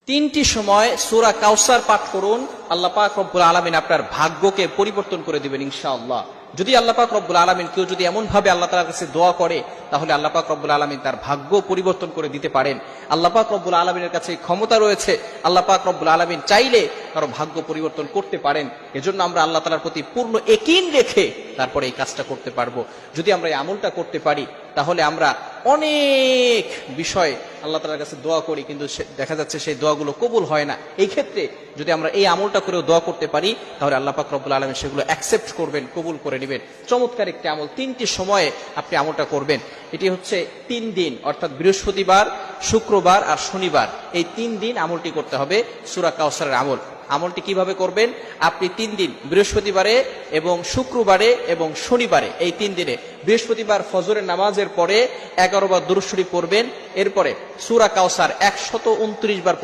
তিনটি সময় সূরা কাউসার পাঠ করুন, আল্লাহ পাক রব্বুল আলামিন আপনার ভাগ্যকে পরিবর্তন করে দিবেন ইনশাআল্লাহ। যদি আল্লাহ পাক রব্বুল আলামিন কেউ যদি এমন ভাবে আল্লাহ তাআলার কাছে দোয়া করে, তাহলে আল্লাহ পাক রব্বুল আলামিন তার ভাগ্য পরিবর্তন করে দিতে পারেন। আল্লাহ পাক রব্বুল আলামিনের কাছে ক্ষমতা রয়েছে, আল্লাহ পাক রব্বুল আলামিন চাইলে কারো ভাগ্য পরিবর্তন করতে পারেন। এজন্য আমরা আল্লাহ তাআলার প্রতি পূর্ণ ইয়াকিন রেখে তারপরে এই কাজটা করতে পারবো। যদি আমরা এই আমলটা করতে পারি, তাহলে আমরা অনেক বিষয় আল্লাহ তাআলার কাছে দোয়া করি, কিন্তু দেখা যাচ্ছে সেই দোয়াগুলো কবুল হয় না। এই ক্ষেত্রে যদি আমরা এই আমলটা করেও দোয়া করতে পারি, তাহলে আল্লাহ পাক রব্বুল আলামিন সেগুলো অ্যাকসেপ্ট করবেন, কবুল করে নেবেন। চমৎকার একটি আমল, তিনটি সময়ে আপনি আমলটা করবেন। এটি হচ্ছে 3 দিন, অর্থাৎ বৃহস্পতিবার, শুক্রবার আর শনিবার, এই 3 দিন আমলটি করতে হবে, সূরা কাউসারের আমল। আমলটি কিভাবে করবেন? আপনি 3 দিন, বৃহস্পতিবারে এবং শুক্রবারে এবং শনিবারে, এই 3 দিনে বৃহস্পতিবার ফজরের নামাজের পরে 11 বার দুরূদ শরীফ পড়বেন, এরপরে সূরা কাউসার 129 বার